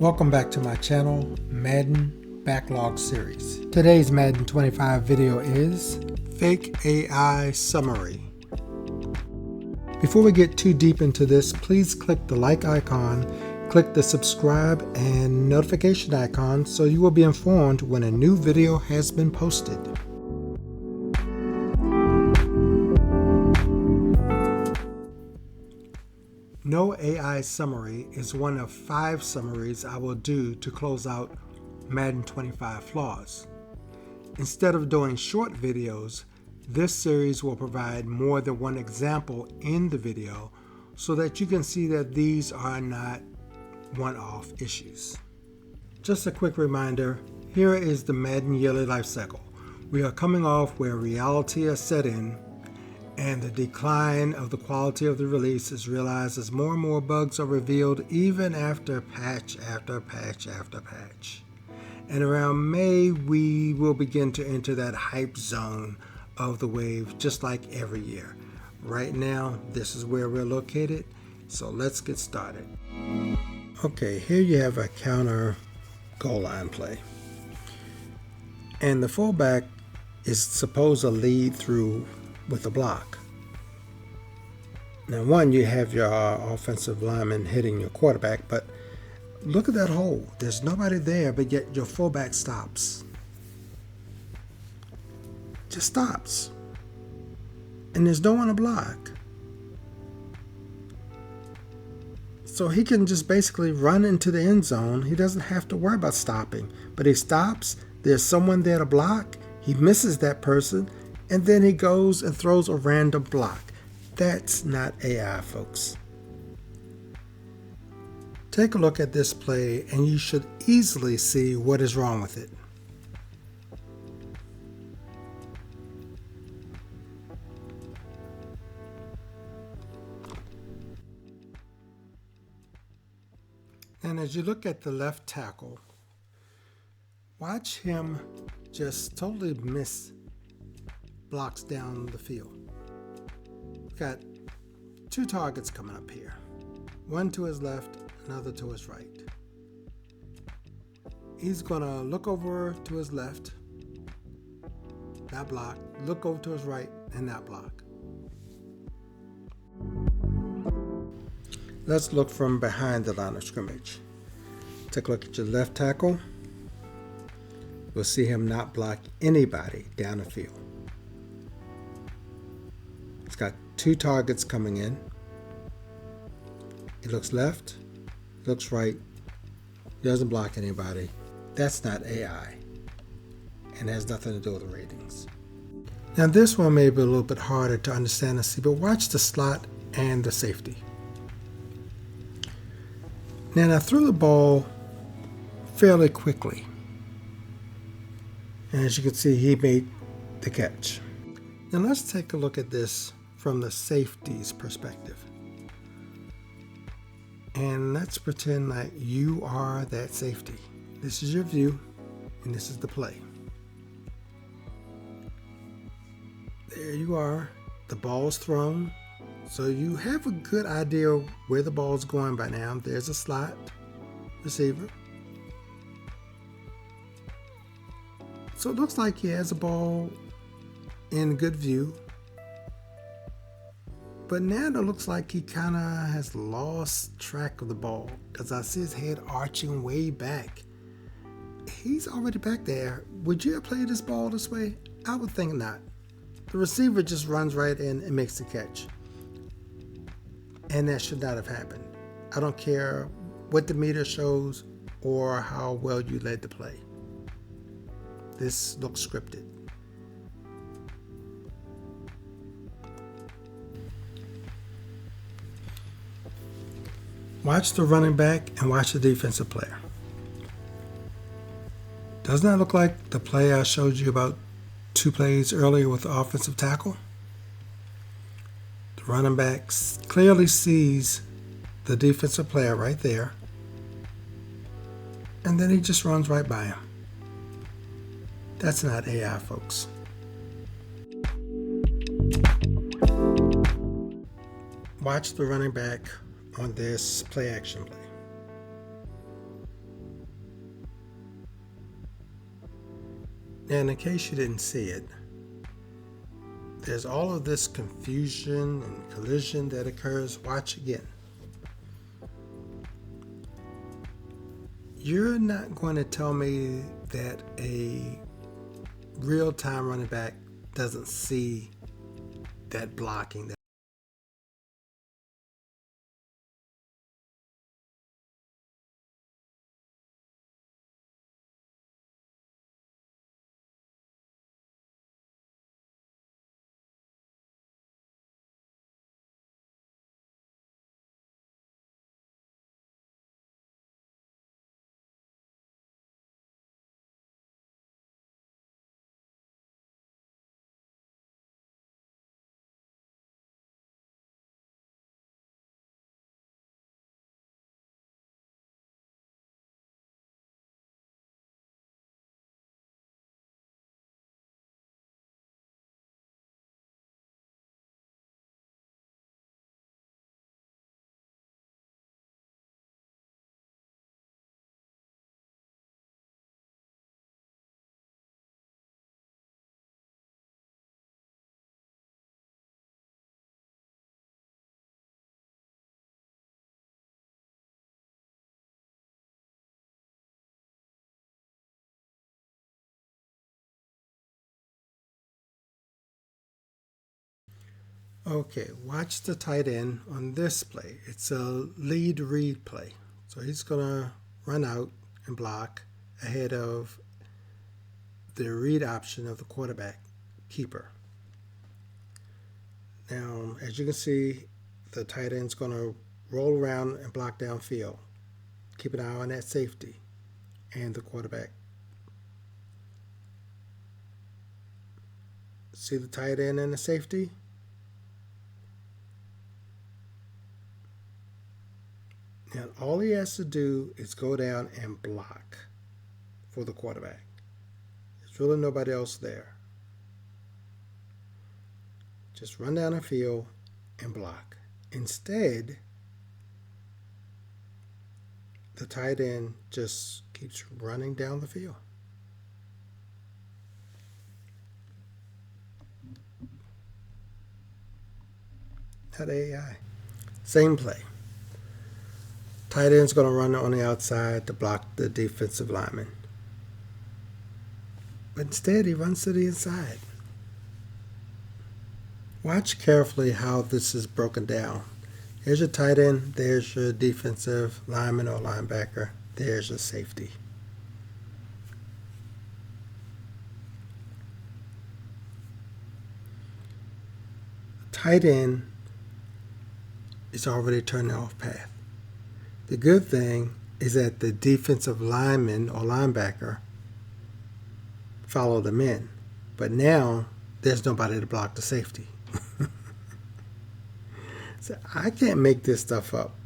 Welcome back to my channel, Madden Backlog series. Today's Madden 25 video is Fake AI Summary. Before we get too deep into this, please click the like icon, click the subscribe and notification icon so you will be informed when a new video has been posted. No AI Summary is one of 5 summaries I will do to close out Madden 25 flaws. Instead of doing short videos, this series will provide more than one example in the video so that you can see that these are not one-off issues. Just a quick reminder, here is the Madden yearly life cycle. We are coming off where reality has set in and the decline of the quality of the release is realized as more and more bugs are revealed even after patch after patch after patch. And around May, we will begin to enter that hype zone of the wave just like every year. Right now, this is where we're located, so let's get started. Okay, here you have a counter goal line play. And the fullback is supposed to lead through with a block. Now, you have your offensive lineman hitting your quarterback, but look at that hole. There's nobody there, but yet your fullback stops. Just stops. And there's no one to block. So he can just basically run into the end zone. He doesn't have to worry about stopping. But he stops, there's someone there to block, he misses that person, and then he goes and throws a random block. That's not AI, folks. Take a look at this play and you should easily see what is wrong with it. And as you look at the left tackle, watch him just totally miss blocks down the field. Got 2 targets coming up here. One to his left, another to his right. He's gonna look over to his left, not block, look over to his right and not block. Let's look from behind the line of scrimmage. Take a look at your left tackle. You'll see him not block anybody down the field. He's got 2 targets coming in. He looks left, looks right, he doesn't block anybody. That's not AI and has nothing to do with the ratings. Now this one may be a little bit harder to understand and see, but watch the slot and the safety. Now I threw the ball fairly quickly. And as you can see, he made the catch. Now let's take a look at this from the safety's perspective. And let's pretend like you are that safety. This is your view, and this is the play. There you are. The ball's thrown. So you have a good idea where the ball's going by now. There's a slot receiver. So it looks like he has a ball in good view. But now it looks like he kind of has lost track of the ball because I see his head arching way back. He's already back there. Would you have played this ball this way? I would think not. The receiver just runs right in and makes the catch. And that should not have happened. I don't care what the meter shows or how well you led the play. This looks scripted. Watch the running back and watch the defensive player. Doesn't that look like the play I showed you about 2 plays earlier with the offensive tackle? The running back clearly sees the defensive player right there, and then he just runs right by him. That's not AI, folks. Watch the running back on this play action play. And in case you didn't see it, there's all of this confusion and collision that occurs. Watch again. You're not going to tell me that a real-time running back doesn't see that blocking. Okay, watch the tight end on this play. It's a lead read play. So he's going to run out and block ahead of the read option of the quarterback keeper. Now, as you can see, the tight end's going to roll around and block downfield. Keep an eye on that safety and the quarterback. See the tight end and the safety? Now, all he has to do is go down and block for the quarterback. There's really nobody else there. Just run down the field and block. Instead, the tight end just keeps running down the field. Not AI. Same play. Tight end's going to run on the outside to block the defensive lineman. But instead, he runs to the inside. Watch carefully how this is broken down. Here's your tight end. There's your defensive lineman or linebacker. There's your safety. Tight end is already turning off path. The good thing is that the defensive lineman or linebacker followed them in. But now there's nobody to block the safety. So I can't make this stuff up.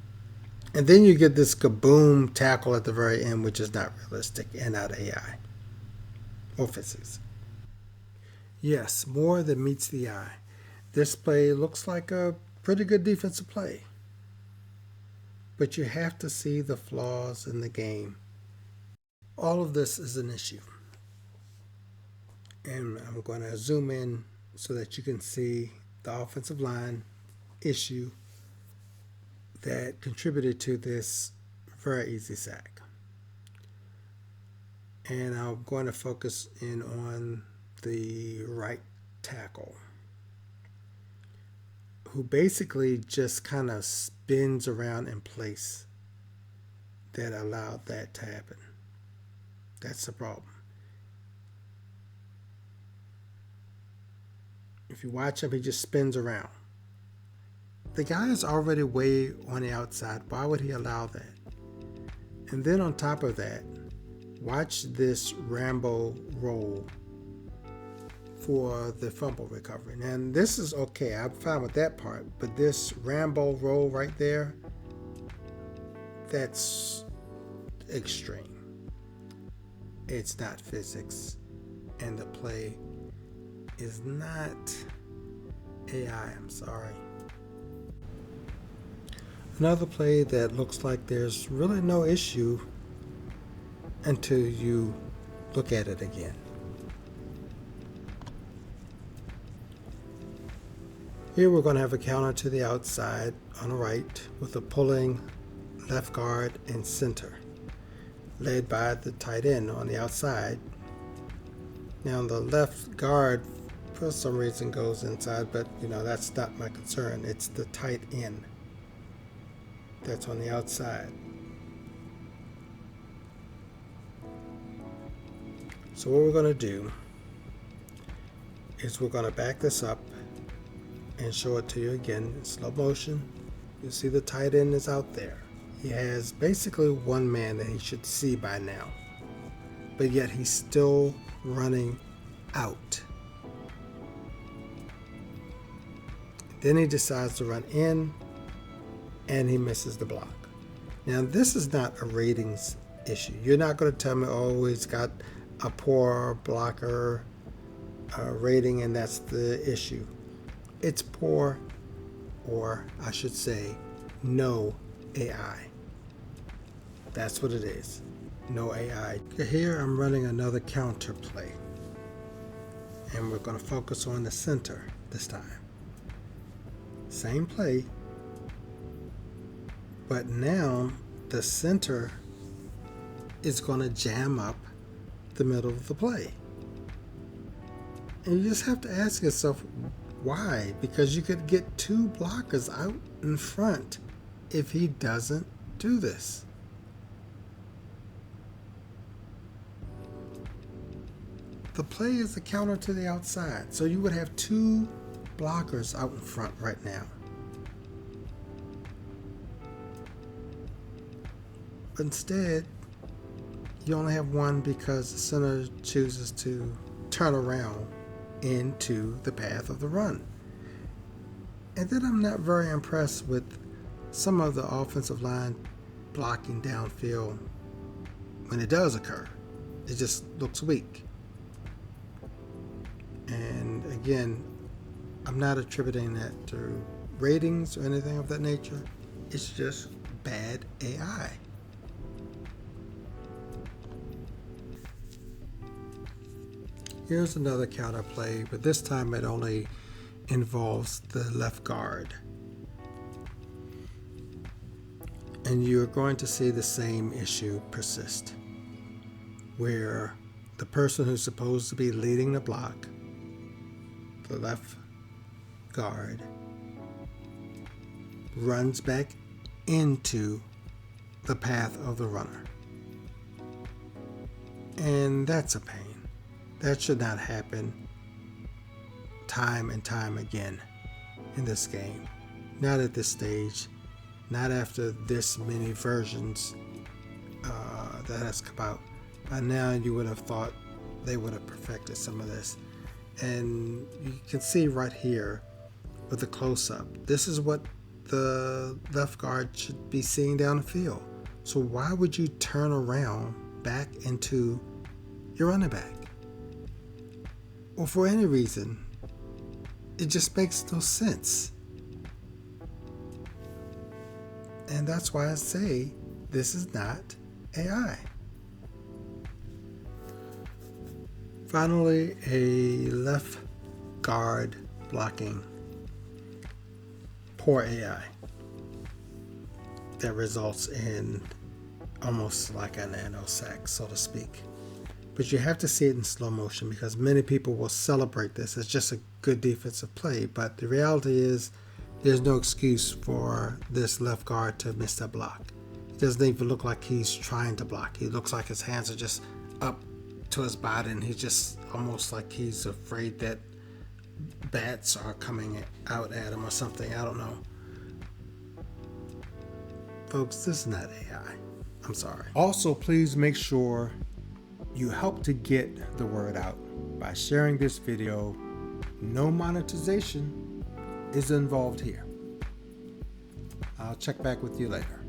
And then you get this kaboom tackle at the very end, which is not realistic and not AI or physics. Yes, more than meets the eye. This play looks like a pretty good defensive play. But you have to see the flaws in the game. All of this is an issue. And I'm going to zoom in so that you can see the offensive line issue that contributed to this very easy sack. And I'm going to focus in on the right tackle, who basically just kind of spins around in place that allowed that to happen. That's the problem. If you watch him, he just spins around. The guy is already way on the outside. Why would he allow that? And then on top of that, watch this Rambo roll for the fumble recovery. And this is okay. I'm fine with that part. But this Rambo roll right there, that's extreme. It's not physics. And the play is not AI. I'm sorry. Another play that looks like there's really no issue until you look at it again. Here we're going to have a counter to the outside on the right with a pulling left guard and center, led by the tight end on the outside. Now the left guard for some reason goes inside, but that's not my concern. It's the tight end that's on the outside. So what we're going to do is we're going to back this up and show it to you again in slow motion. You see the tight end is out there. He has basically one man that he should see by now, but yet he's still running out. Then he decides to run in and he misses the block. Now this is not a ratings issue. You're not going to tell me, oh, he's got a poor blocker rating and that's the issue. It's poor, or I should say, no AI. That's what it is. No AI. Here I'm running another counter play. And we're going to focus on the center this time. Same play, but now the center is going to jam up the middle of the play. And you just have to ask yourself, why? Because you could get two blockers out in front if he doesn't do this. The play is a counter to the outside, so you would have two blockers out in front right now. But instead, you only have one because the center chooses to turn around into the path of the run. And then I'm not very impressed with some of the offensive line blocking downfield when it does occur. It just looks weak. And again, I'm not attributing that to ratings or anything of that nature. It's just bad AI. Here's another counter play, but this time it only involves the left guard. And you're going to see the same issue persist, where the person who's supposed to be leading the block, the left guard, runs back into the path of the runner. And that's a pain. That should not happen time and time again in this game. Not at this stage, not after this many versions that has come out. By now you would have thought they would have perfected some of this. And you can see right here with the close-up, this is what the left guard should be seeing down the field. So why would you turn around back into your running back? Or for any reason, it just makes no sense. And that's why I say this is not AI. Finally, a left guard blocking poor AI that results in almost like a nano sack, so to speak. But you have to see it in slow motion because many people will celebrate this as just a good defensive play. But the reality is there's no excuse for this left guard to miss that block. It doesn't even look like he's trying to block. He looks like his hands are just up to his body and he's just almost like he's afraid that bats are coming out at him or something. I don't know. Folks, this is not AI. I'm sorry. Also, please make sure you help to get the word out by sharing this video. No monetization is involved here. I'll check back with you later.